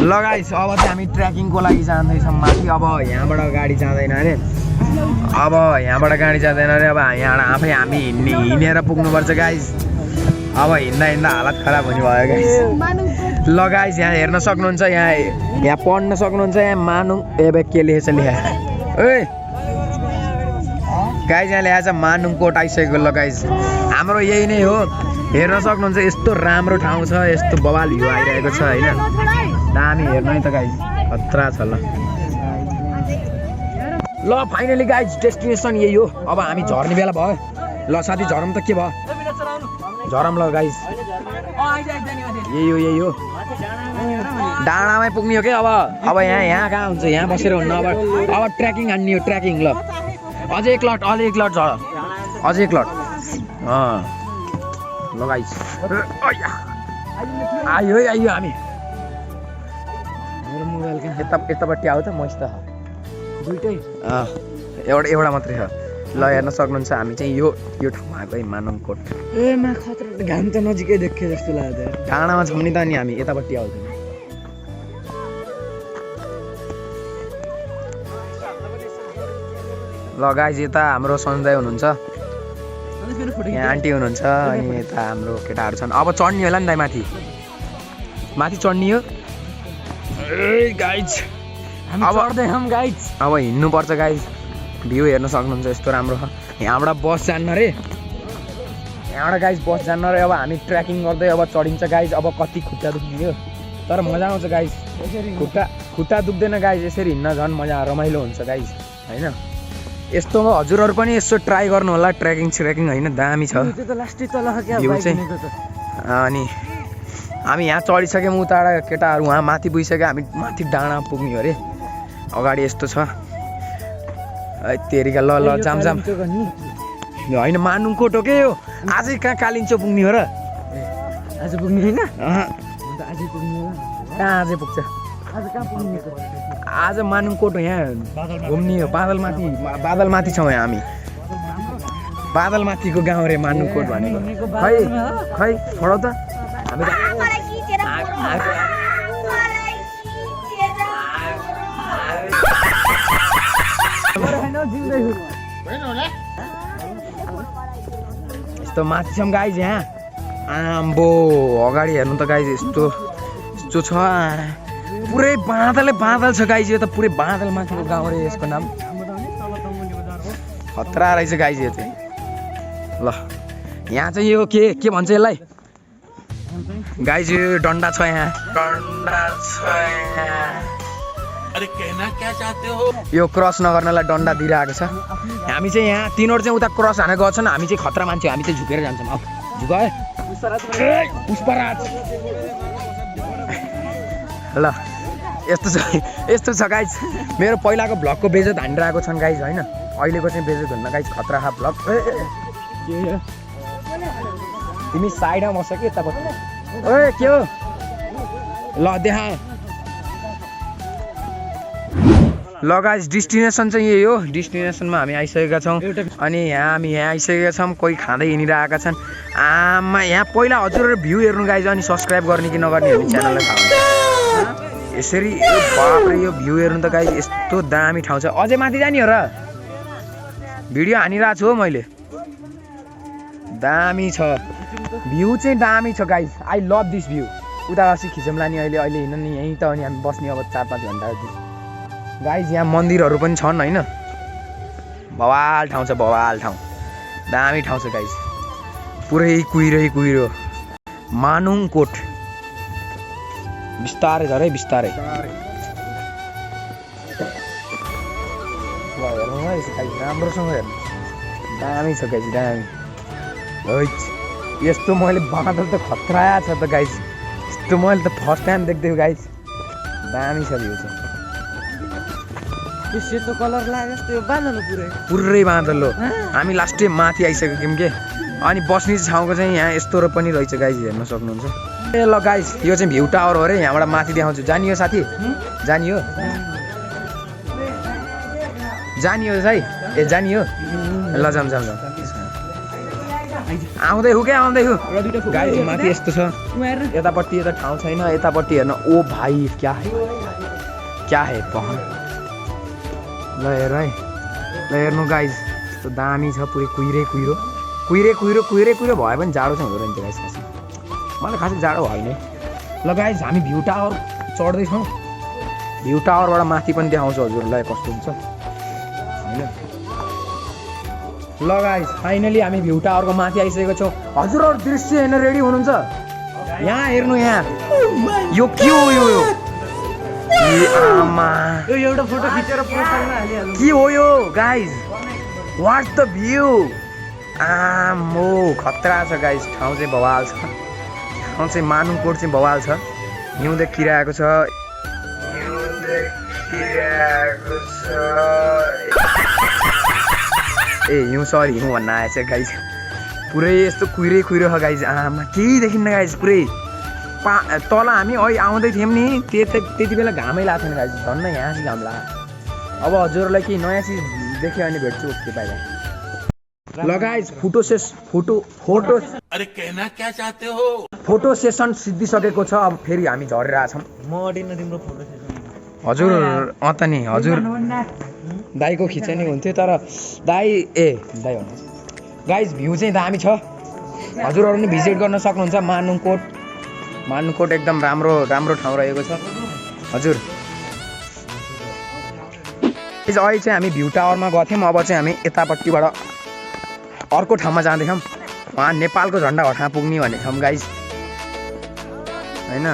ल गाइस अब चाहिँ हामी ट्रेकिङको लागि जाँदैछौँ माथि। अब यहाँबाट गाडी जाँदैन अरे, अब यहाँबाट गाडी जाँदैन अरे। अब यहाँबाट आफै हामी हिँडेर पुग्नुपर्छ गाइस। अब हिँड्दा हिँड्दा हालत खराब हुने भयो गाइस। ल गाइस यहाँ हेर्न सक्नुहुन्छ, यहाँ पढ्न सक्नुहुन्छ। यहाँ मानुङ ए के लेखेछ लेखा ओए गाइस, यहाँ लेखेको छ मानुङकोट आइसकेको। ल गाइस हाम्रो यही नै हो, हेर्न सक्नुहुन्छ। यस्तो राम्रो ठाउँ छ, यस्तो बवाल भ्यू आइरहेको छ होइन। दामी हेर्नु है त गाइस, खतरा छ। ल फाइनली गाइस डेस्टिनेसन यही हो। अब हामी झर्ने बेला भयो। ल साथी झरम त के भयो, झरम। ल गाइस यही हो डाँडामै पुग्ने हो क्या। अब यहाँ कहाँ हुन्छ, यहाँ बसेर हुन्न। अब ट्रेकिङ हान्ने हो, ट्रेकिङ। ल अझै एक लट झर, अझै एक लट। ल गाइस आयो हामी। मेरो मोबाइल यतापट्टि आऊ त, मस्त दुइटै एउटा मात्रै छ। ल हेर्न सक्नुहुन्छ हामी चाहिँ यो ठाउँमा आएको है, मानुङकोट। ए मा खतरा, घाम त नजिकै देखे जस्तो लाग्यो। डाँडामा छौँ नि त, अनि हामी यतापट्टि आउँछौँ। ल गाइस यता हाम्रो सञ्जय हुनुहुन्छ, यहाँ आन्टी हुनुहुन्छ, अनि यता हाम्रो केटाहरू छन्। अब चढ्ने होला नि त माथि चढ्ने हो गाइस। अब हिँड्नुपर्छ गाइस। भ्यू हेर्न सक्नुहुन्छ, यस्तो राम्रो छ। यहाँबाट बस जान्न रे, यहाँबाट गाइस बस जान्न रे। अब हामी ट्रेकिङ गर्दै अब चढिन्छ गाइस। अब कति खुट्टा दुख्दियो, तर मजा आउँछ गाइस। खुट्टा दुख्दैन गाइस, यसरी हिँड्न झन् मजा, रमाइलो हुन्छ गाइस होइन। यस्तो हजुरहरू पनि यसो ट्राई गर्नु होला, ट्रेकिङ होइन, दामी छ भ्यू चाहिँ। अनि हामी यहाँ चढिसक्यौँ, उताबाट केटाहरू उहाँ माथि पुगिसक्यो। हामी माथि डाँडा पुग्ने हो अरे, अगाडि यस्तो छ। तेरिका ल जाम होइन, मानुङकोट हो के यो। आजै कहाँ कालिम्चो पुग्ने हो र? आज पुग्ने होइन, कहाँ आजै पुग्छ? आज मानुङकोट हो, यहाँ घुम्ने हो। बादलमाथि छौँ यहाँ हामी, बादलमाथिको गाउँ रे मानुङकोट भनेको। खै छोडौ त हामी। यस्तो माथि छौँ गाइस यहाँ। आम्बो अगाडि हेर्नु त गाइस, यस्तो छ, पुरै बादल छ गाइस। यो त पुरै बादल माथिको गाउँ रे, यसको नाम खतरा रहेछ गाइस यो चाहिँ। ल यहाँ चाहिँ यो के भन्छ यसलाई गाइस, यो डन्डा छ यहाँ, अरे कहना क्या चाहते हो? यो क्रस नगर्नलाई डन्डा दिइरहेको छ। हामी चाहिँ यहाँ तिनीहरू चाहिँ उता क्रस हानेर गर्छन्, हामी चाहिँ खतरा मान्छे, हामी चाहिँ झुकेर जान्छौँ। अब झुकाए पुष्पराज। ल यस्तो छ गाइस। मेरो पहिलाको भ्लगको बेइज्जत हानिरहेको छन् गाइस होइन, अहिलेको चाहिँ बेइज्जत हुन्न गाइस। खतरा खा भ्लग। तिमी साइडमा बस्छ कि यतापट्टि? ओए के हो? ल देखा। ल गाइस डेस्टिनेसन चाहिँ यही हो। डेस्टिनेसनमा हामी आइसकेका छौँ। अनि हामी यहाँ आइसकेका छौँ, कोही खाँदै हिँडिरहेका छन्। आमा यहाँ पहिला हजुरहरू भ्यू हेर्नु गाइस, अनि सब्सक्राइब गर्ने कि नगर्ने हामी च्यानललाई थाहा हुन्छ। यसरी बापरे यो भ्यू हेर्नु त गाइस, यस्तो दामी ठाउँ छ। अझै माथि जाने हो र? भिडियो हानिरहेको छु हो मैले। दामी छ भ्यू चाहिँ, दामी छ guys. I love this view. उता अस्ति खिचौँला नि, अहिले हिँड्नु नि यहीँ त। अनि हामी बस्ने अब 4-5 घन्टा गाइस। यहाँ मन्दिरहरू पनि छन् होइन, बवाल ठाउँ छ, बवाल ठाउँ, दामी ठाउँ छ गाइस। पुरै कुहिरो मानुङकोट। बिस्तारै झरे बिस्तारै। हेर्नु है राम्रोसँग हेर्नु, दामी छ गाइस, दामी। यस्तो मैले बादल त खतरा छ त गाइस। यस्तो मैले त फर्स्ट टाइम देख्दैछु गाइस, दामी छ भ्यू चाहिँ। सेतो कलर लाग्यो जस्तो बादल पुरै बादल हो। हामी लास्टै माथि आइसक्यौँ के। अनि बस्ने ठाउँको चाहिँ यहाँ यस्तो र पनि रहेछ गाइस, हेर्न सक्नुहुन्छ। ए ल गाइस यो चाहिँ भ्यू टावर हो अरे, यहाँबाट माथि देखाउँछु। जानियो साथी? जानियो है? ए जानियो? ल जाम। आउँदै हो क्या आउँदै हो गाइस माथि यस्तो छ यतापट्टि यता ठाउँ छैन यतापट्टि हेर्न ओ भाइ क्या है पहल ल हेर है ल हेर्नु गाइस यस्तो दामी छ पुरै कुहिरे कुहिरो भए पनि जाडो चाहिँ हुँदो रहेछ गाइस खासै मलाई खासै जाडो होइन ल गाइस हामी भ्यू टावर चढ्दैछौँ भ्यू टावरबाट माथि पनि देखाउँछु हजुरलाई कस्तो हुन्छ होइन ल गाइस फाइनली हामी भ्यू टावरको माथि आइसकेको छौँ हजुरहरू दृश्य हेर्न रेडी हुनुहुन्छ यहाँ हेर्नु यहाँ यो के हो यो आमा यो एउटा फोटो खिचेर प्रोफाइलमा हालिहाल्नु के हो यो गाइस वाट्स द भ्यू आमो खतरा छ गाइस ठाउँ चाहिँ बवाल छ ठाउँ चाहिँ मानुकोट चाहिँ बवाल छ हिउँ देखिरहेको छ ए हिउँ सरी हिउँ भन्न आएछ गाइस पुरै यस्तो कुहिरै छ गाइस आमा केही देखिन्न गाइस पुरै तल हामी अहिले आउँदै थियौँ नि त्यति बेला घामै लाग्थेन गाइस झन् यहाँ चाहिँ घाम लाग्यो अब हजुरहरूलाई केही नयाँ चिज देख्यो भने भेट्छु ओके बाइ बाइ ल गाइस फोटो अरे कहना क्या चाहते हो फोटो सेसन सिद्धिसकेको छ अब फेरि हामी झरेर आछौँ म अडिन तिम्रो फोटो खिच्नु हजुर त नि हजुर दाइको खिच्ने हुन्थ्यो तर दाइ भन्नुहोस् गाइस भ्यू चाहिँ दामी छ हजुरहरू पनि भिजिट गर्न सक्नुहुन्छ मानुकोट एकदम राम्रो ठाउँ रहेको छ हजुर अहिले चाहिँ हामी भ्यू टावरमा गएको थियौँ अब चाहिँ हामी यतापट्टिबाट अर्को ठाउँमा जाँदैछौँ वहाँ नेपालको झन्डा हटाउन पुग्ने भनेको छौँ गाइस होइन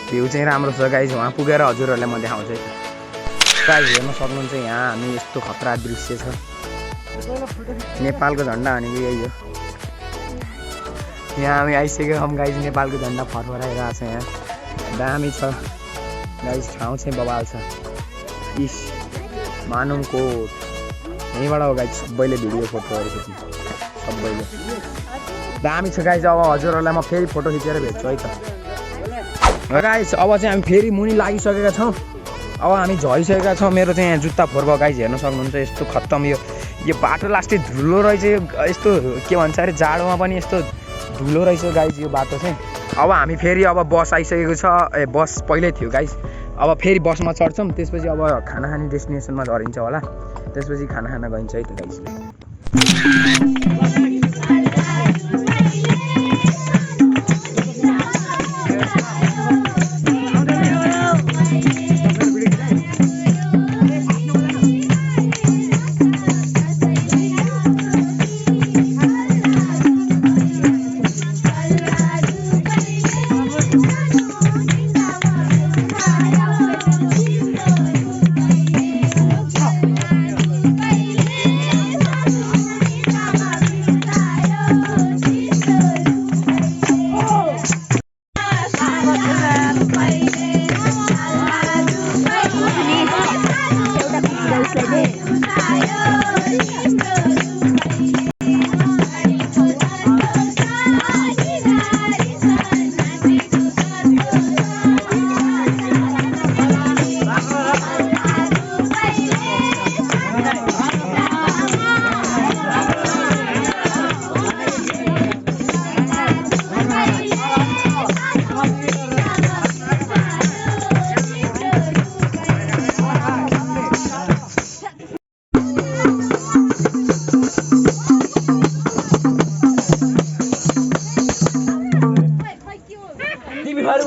भ्यू चाहिँ राम्रो छ गाइस वहाँ पुगेर हजुरहरूलाई म देखाउँछु गाइस हेर्न सक्नुहुन्छ यहाँ हामी यस्तो खतरा दृश्य छ नेपालको झन्डा भनेको यही हो यहाँ हामी आइसक्यो हम गाइस नेपालको झन्डा फरफराइरहेको छ यहाँ दामी छ गाइस ठाउँ चाहिँ बवाल छ इस मानुङकोट यहीँबाट हो गाइस सबैले भिडियो फोटोहरू खिच्नु सबैले दामी छ गाइस अब हजुरहरूलाई म फेरि फोटो खिचेर भेट्छु है त गाइस अब चाहिँ हामी फेरि मुनि लागिसकेका छौँ अब हामी झरिसकेका छौँ मेरो चाहिँ यहाँ जुत्ता फोहोर भयो गाइस हेर्न सक्नुहुन्छ यस्तो खत्तम यो बाटो लास्टै धुलो रहेछ यस्तो के भन्छ अरे जाडोमा पनि यस्तो धुलो रहेछ गाइस यो बाटो चाहिँ अब हामी फेरि अब बस आइसकेको छ बस पहिल्यै थियो गाइस अब फेरि बसमा चढ्छौँ त्यसपछि अब खाना खाने डेस्टिनेसनमा झरिन्छ होला त्यसपछि खाना खान गइन्छ है त गाइस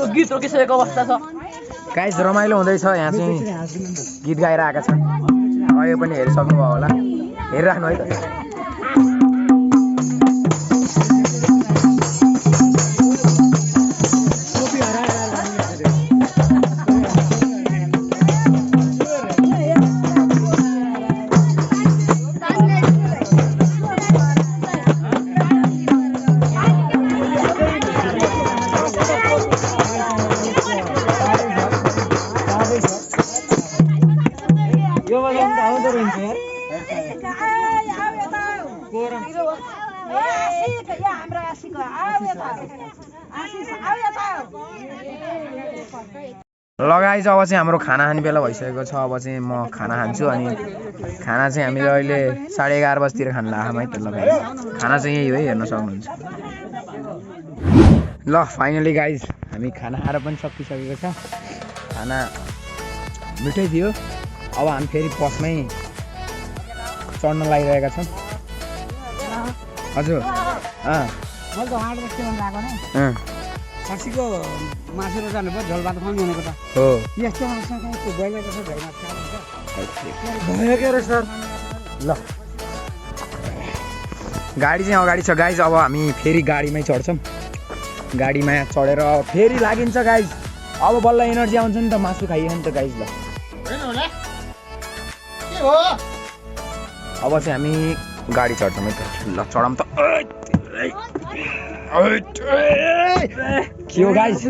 गीत रोकिसकेको अवस्था छ गाइस रमाइलो हुँदैछ यहाँ चाहिँ गीत गाएर आएका छन् अहिले पनि हेरिसक्नुभयो होला हेरिराख्नु है त यो वाला त आउँदो रहेछ यार हाम्रो आशिक आऊ यता आशिष आऊ यता ल गाइस अब चाहिँ हाम्रो खाना खाने बेला भइसकेको छ। अब चाहिँ म खाना खान्छु अनि खाना चाहिँ हामीले अहिले 11:30 बजीतिर खान लाग्छौँ है त। ल गाइस खाना चाहिँ यही हो है, हेर्न सक्नुहुन्छ। ल फाइनली गाइस हामी खाना खाएर पनि सकिसकेको छ। खाना मिठै थियो। अब हामी फेरि बसमै चढ्न लागिरहेका छौँ। हजुर मैले त 8 बजेसम्म गएको नि खसीको मासु र जानु पर्यो, झोल भात खुवाउनु भनेको त हो यस्तो मासु त्यो बोइलरको छ झोल भात खानुहुन्छ भयो के रहेछ सर। ल गाडी चाहिँ अगाडि छ गाइज। अब हामी फेरि गाडीमै चढ्छौँ। गाडीमा चढेर फेरि लागिन्छ गाइज। अब बल्ल एनर्जी आउँछ नि त, मासु खाइयो नि त गाइज। ल अब चाहिँ हामी गाडी चढ्छौँ है त। ल चढाउँ त। के हो गाइज,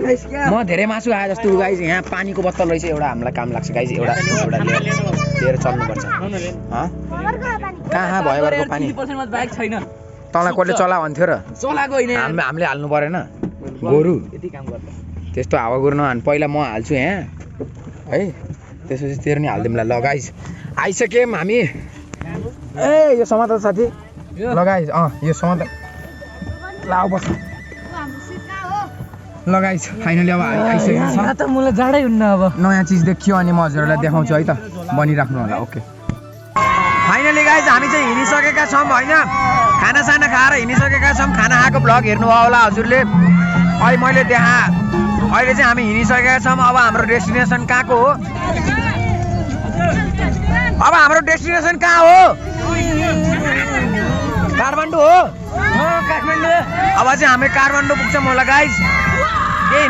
म धेरै मासु खाएँ जस्तो गाइज। यहाँ पानीको बोतल रहेछ एउटा, हामीलाई काम लाग्छ गाइज। एउटा लिएर चल्नुपर्छ। कहाँ भयो घरको पानी? बाइक छैन, तँलाई कसले चला भन्थ्यो र? चलाएको होइन। हामीले हाल्नु परेन गोरु, यति काम गर्छ। त्यस्तो हावा गोरु नहाल्नु। पहिला म हाल्छु यहाँ है, त्यसपछि तेरो नि हालिदिउँ। ल गाइज आइसक्यौँ हामी। ए यो समात साथी। ल गाइज यो समात लाउ बस। ल गाइज फाइनली अब आइसकेको छ। त मलाई जाडै हुन्न। अब नयाँ चिज देखियो अनि म हजुरहरूलाई देखाउँछु है त, बनिराख्नु होला। ओके फाइनली गाइज हामी चाहिँ हिँडिसकेका छौँ होइन। खानासाना खाएर हिँडिसकेका छौँ। खाना खाएको भ्लग हेर्नुभयो होला हजुरले। अहिले मैले अहिले चाहिँ हामी हिँडिसकेका छौँ। अब हाम्रो डेस्टिनेसन कहाँको हो? अब हाम्रो डेस्टिनेसन कहाँ हो? काठमाडौँ हो। काठमाडौँ। अब चाहिँ हामी काठमाडौँ पुग्छौँ होला गाइज। केही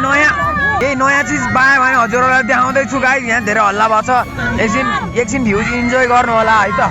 नयाँ चिज पायो भने हजुरहरूलाई देखाउँदैछु गाइज। यहाँ धेरै हल्ला भएको छ, एकछिन भ्युज इन्जोय गर्नु होला है त।